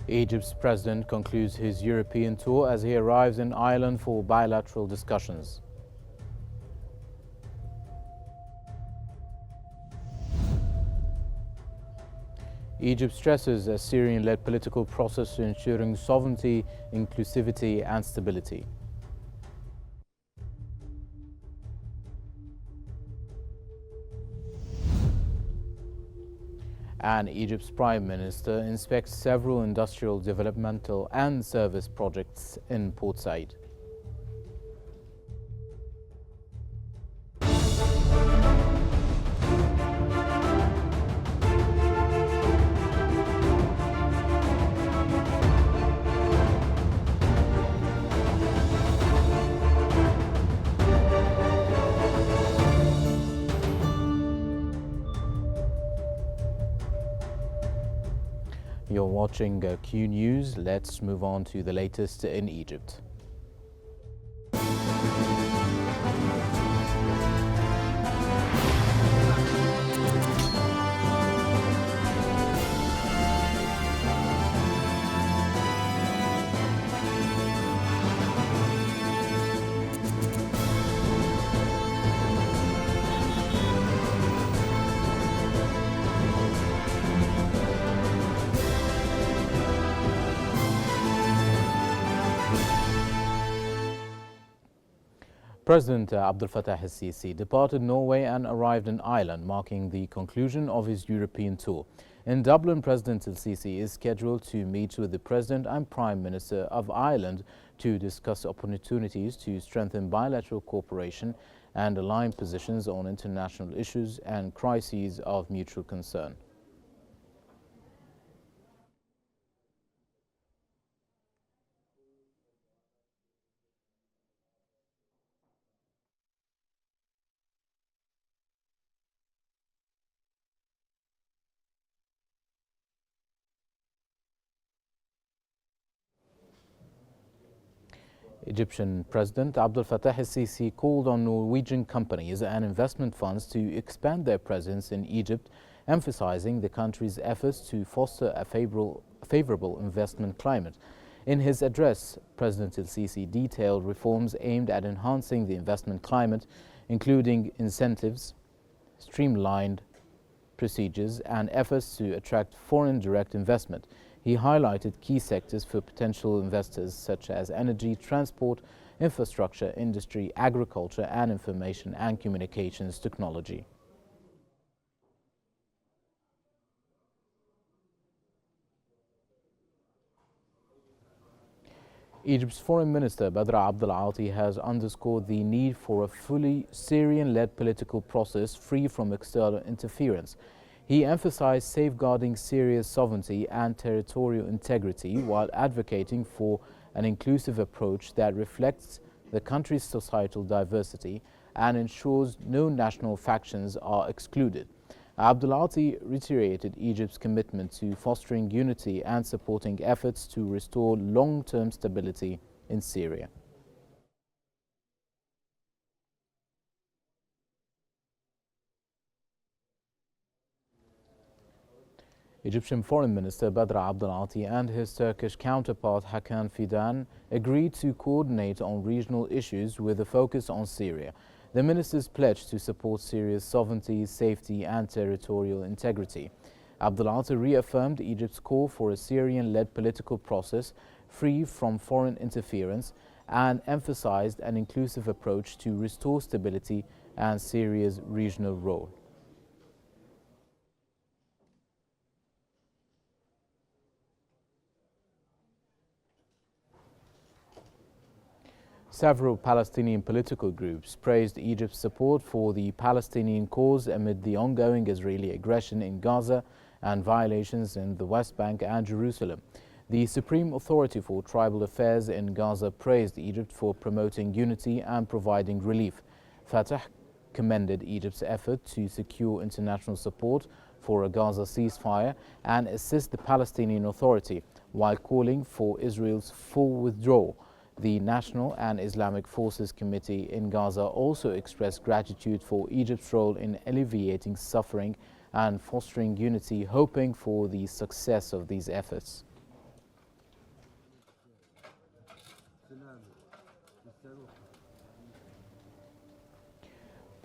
Egypt's president concludes his European tour as he arrives in Ireland for bilateral discussions. Egypt stresses a Syrian-led political process ensuring sovereignty, inclusivity and stability. And Egypt's Prime Minister inspects several industrial, developmental and service projects in Port Said. You're watching Q News. Let's move on to the latest in Egypt. President Abdel Fattah El-Sisi departed Norway and arrived in Ireland, marking the conclusion of his European tour. In Dublin, President El-Sisi is scheduled to meet with the President and Prime Minister of Ireland to discuss opportunities to strengthen bilateral cooperation and align positions on international issues and crises of mutual concern. Egyptian President Abdel Fattah El-Sisi called on Norwegian companies and investment funds to expand their presence in Egypt, emphasizing the country's efforts to foster a favorable investment climate. In his address, President El-Sisi detailed reforms aimed at enhancing the investment climate, including incentives, streamlined procedures, and efforts to attract foreign direct investment. He highlighted key sectors for potential investors such as energy, transport, infrastructure, industry, agriculture, and information and communications technology. Egypt's Foreign Minister Badr Abdel Ati has underscored the need for a fully Syrian-led political process free from external interference. He emphasized safeguarding Syria's sovereignty and territorial integrity while advocating for an inclusive approach that reflects the country's societal diversity and ensures no national factions are excluded. Abdel Ati reiterated Egypt's commitment to fostering unity and supporting efforts to restore long-term stability in Syria. Egyptian Foreign Minister Badr Abdel Ati and his Turkish counterpart Hakan Fidan agreed to coordinate on regional issues with a focus on Syria. The ministers pledged to support Syria's sovereignty, safety and territorial integrity. Abdel Ati reaffirmed Egypt's call for a Syrian-led political process free from foreign interference and emphasized an inclusive approach to restore stability and Syria's regional role. Several Palestinian political groups praised Egypt's support for the Palestinian cause amid the ongoing Israeli aggression in Gaza and violations in the West Bank and Jerusalem. The Supreme Authority for Tribal Affairs in Gaza praised Egypt for promoting unity and providing relief. Fatah commended Egypt's effort to secure international support for a Gaza ceasefire and assist the Palestinian Authority, while calling for Israel's full withdrawal. The National and Islamic Forces Committee in Gaza also expressed gratitude for Egypt's role in alleviating suffering and fostering unity, hoping for the success of these efforts.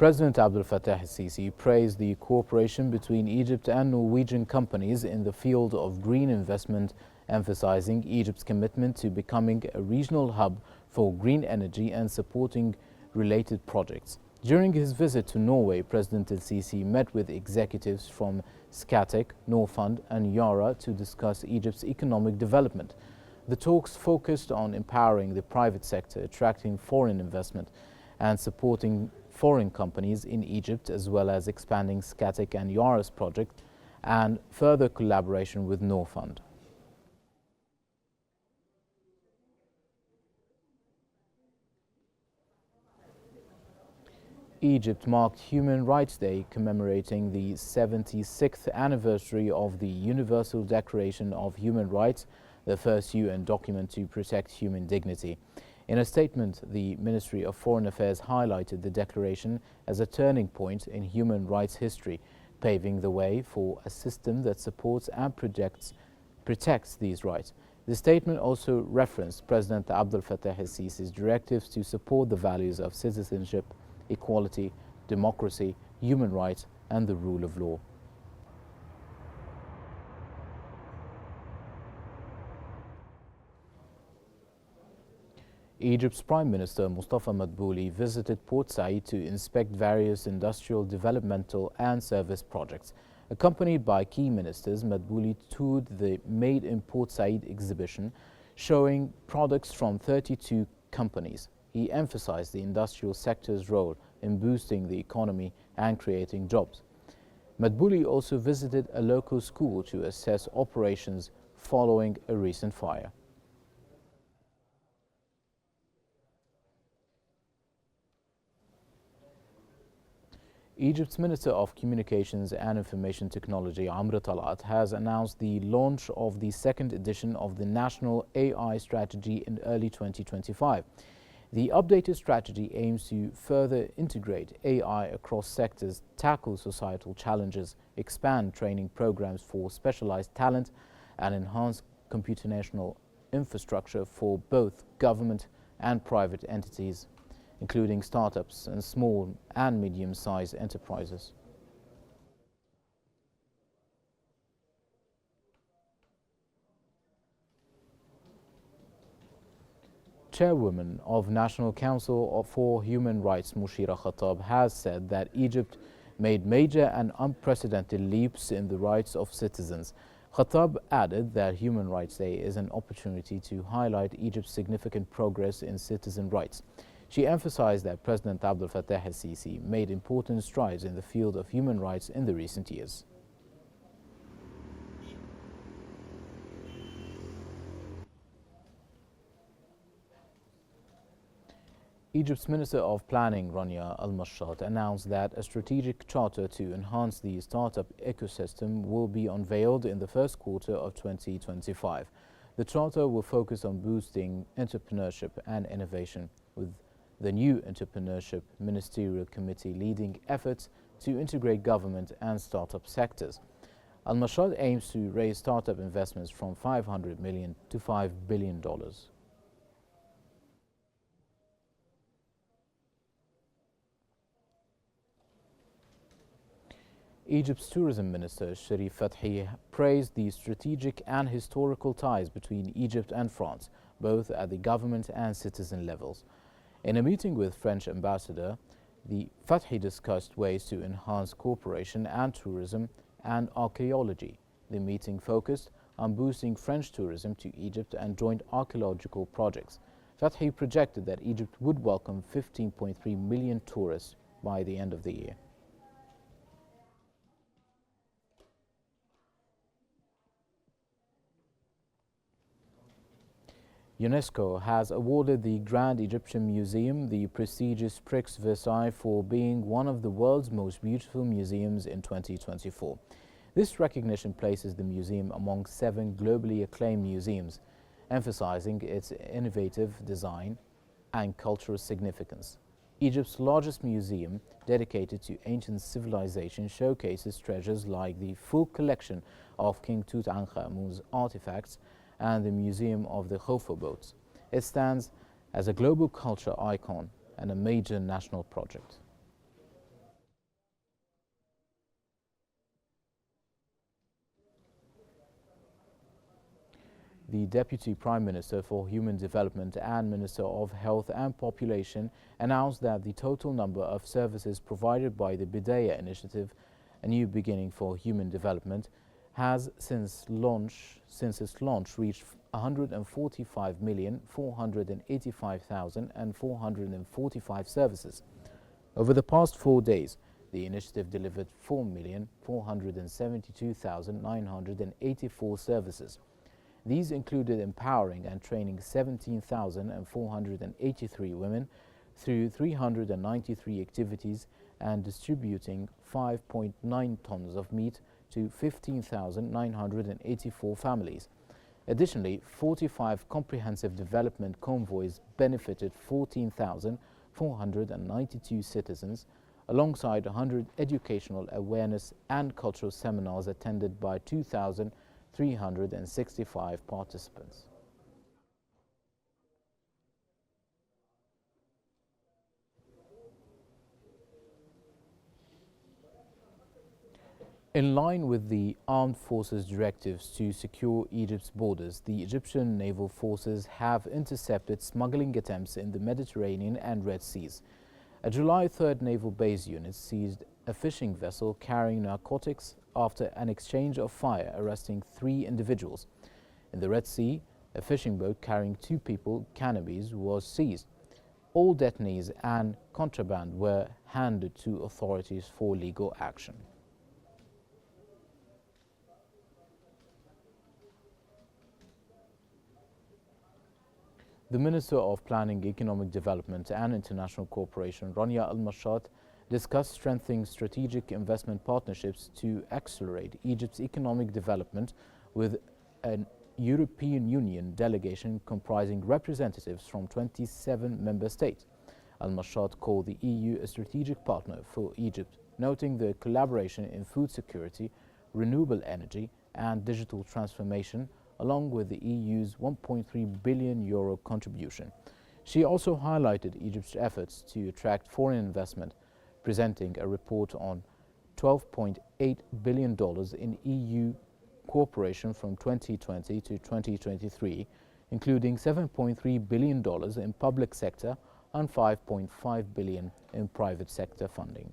President Abdel Fattah El-Sisi praised the cooperation between Egypt and Norwegian companies in the field of green investment, emphasizing Egypt's commitment to becoming a regional hub for green energy and supporting related projects. During his visit to Norway, President El-Sisi met with executives from Scatec, Norfund and Yara to discuss Egypt's economic development. The talks focused on empowering the private sector, attracting foreign investment and supporting foreign companies in Egypt, as well as expanding Scatec and Yara's project and further collaboration with Norfund. Egypt marked Human Rights Day, commemorating the 76th anniversary of the Universal Declaration of Human Rights, the first UN document to protect human dignity. In a statement, the Ministry of Foreign Affairs highlighted the declaration as a turning point in human rights history, paving the way for a system that supports and protects these rights. The statement also referenced President Abdel Fattah El-Sisi's directives to support the values of citizenship, equality, democracy, human rights, and the rule of law. Egypt's Prime Minister Mustafa Madbouli visited Port Said to inspect various industrial, developmental and service projects. Accompanied by key ministers, Madbouli toured the Made in Port Said exhibition, showing products from 32 companies. He emphasized the industrial sector's role in boosting the economy and creating jobs. Madbouli also visited a local school to assess operations following a recent fire. Egypt's Minister of Communications and Information Technology, Amr Talat, has announced the launch of the second edition of the National AI Strategy in early 2025. The updated strategy aims to further integrate AI across sectors, tackle societal challenges, expand training programs for specialized talent, and enhance computational infrastructure for both government and private entities, including startups and small and medium-sized enterprises. Chairwoman of National Council for Human Rights, Mushira Khattab, has said that Egypt made major and unprecedented leaps in the rights of citizens. Khattab added that Human Rights Day is an opportunity to highlight Egypt's significant progress in citizen rights. She emphasized that President Abdel Fattah El-Sisi made important strides in the field of human rights in the recent years. Egypt's Minister of Planning, Rania Al-Mashat, announced that a strategic charter to enhance the startup ecosystem will be unveiled in the first quarter of 2025. The charter will focus on boosting entrepreneurship and innovation, with the new Entrepreneurship Ministerial Committee leading efforts to integrate government and startup sectors. Al-Mashat aims to raise startup investments from $500 million to $5 billion. Egypt's Tourism Minister Sherif Fathi praised the strategic and historical ties between Egypt and France, both at the government and citizen levels. In a meeting with French Ambassador, the Fathi discussed ways to enhance cooperation and tourism and archaeology. The meeting focused on boosting French tourism to Egypt and joint archaeological projects. Fathi projected that Egypt would welcome 15.3 million tourists by the end of the year. UNESCO has awarded the Grand Egyptian Museum the prestigious Prix Versailles for being one of the world's most beautiful museums in 2024. This recognition places the museum among 7 globally acclaimed museums, emphasizing its innovative design and cultural significance. Egypt's largest museum, dedicated to ancient civilization, showcases treasures like the full collection of King Tutankhamun's artifacts and the Museum of the Khofo boats. It stands as a global culture icon and a major national project. the Deputy Prime Minister for Human Development and Minister of Health and Population announced that the total number of services provided by the Bidaya initiative, a new beginning for human development, has since its launch reached 145,485,445 services. Over the past 4 days, the initiative delivered 4,472,984 services. These included empowering and training 17,483 women through 393 activities and distributing 5.9 tons of meat to 15,984 families. Additionally, 45 comprehensive development convoys benefited 14,492 citizens, alongside 100 educational awareness and cultural seminars attended by 2,365 participants. In line with the Armed Forces directives to secure Egypt's borders, the Egyptian naval forces have intercepted smuggling attempts in the Mediterranean and Red Seas. A July 3rd naval base unit seized a fishing vessel carrying narcotics after an exchange of fire, arresting 3 individuals. In the Red Sea, a fishing boat carrying 2 people, cannabis, was seized. All detainees and contraband were handed to authorities for legal action. The Minister of Planning, Economic Development and International Cooperation, Rania Al-Mashat, discussed strengthening strategic investment partnerships to accelerate Egypt's economic development with an European Union delegation comprising representatives from 27 member states. Al-Mashat called the EU a strategic partner for Egypt, noting the collaboration in food security, renewable energy and digital transformation, along with the EU's €1.3 billion contribution. She also highlighted Egypt's efforts to attract foreign investment, presenting a report on $12.8 billion in EU cooperation from 2020 to 2023, including $7.3 billion in public sector and $5.5 billion in private sector funding.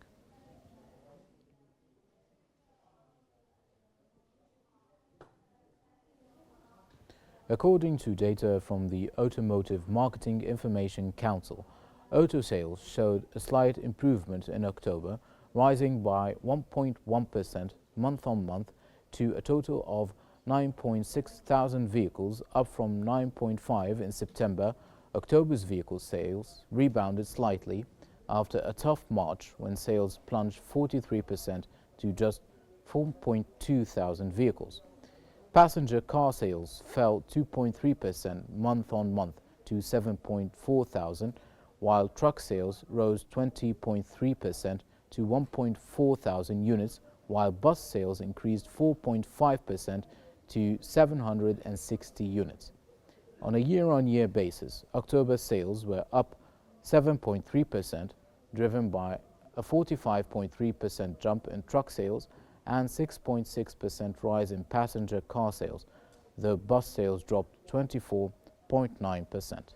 According to data from the Automotive Marketing Information Council, auto sales showed a slight improvement in October, rising by 1.1% month-on-month to a total of 9.6 thousand vehicles, up from 9.5 in September. October's vehicle sales rebounded slightly after a tough March when sales plunged 43% to just 4.2 thousand vehicles. Passenger car sales fell 2.3% month-on-month to 7.4 thousand, while truck sales rose 20.3% to 1.4 thousand units, while bus sales increased 4.5% to 760 units. On a year-on-year basis, October sales were up 7.3%, driven by a 45.3% jump in truck sales and 6.6% rise in passenger car sales, though bus sales dropped 24.9%.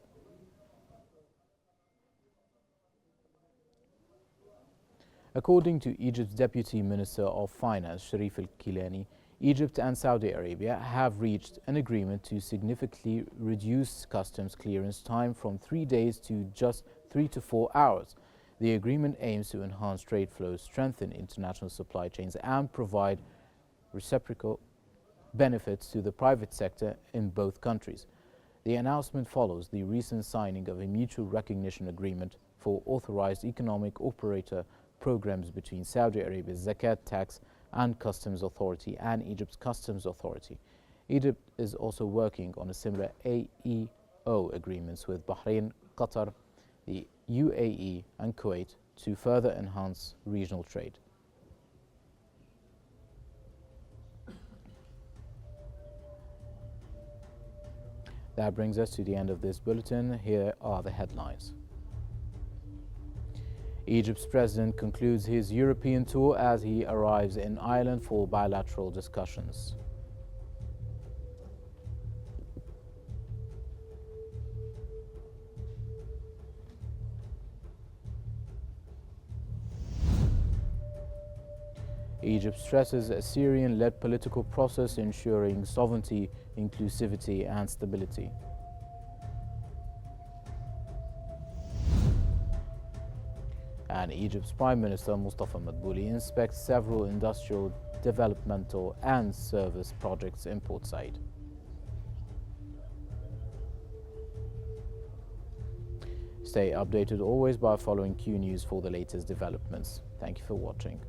According to Egypt's Deputy Minister of Finance, Sharif Al-Kilani, Egypt and Saudi Arabia have reached an agreement to significantly reduce customs clearance time from 3 days to just 3 to 4 hours. The agreement aims to enhance trade flows, strengthen international supply chains, and provide reciprocal benefits to the private sector in both countries. The announcement follows the recent signing of a mutual recognition agreement for authorized economic operator programs between Saudi Arabia's Zakat Tax and Customs Authority and Egypt's Customs Authority. Egypt is also working on a similar AEO agreements with Bahrain, Qatar, the UAE and Kuwait to further enhance regional trade. That brings us to the end of this bulletin. Here are the headlines. Egypt's president concludes his European tour as he arrives in Ireland for bilateral discussions. Egypt stresses a Syrian-led political process ensuring sovereignty, inclusivity and stability. And Egypt's Prime Minister Mustafa Madbouli inspects several industrial, developmental and service projects in Port Said. Stay updated always by following Qnews for the latest developments. Thank you for watching.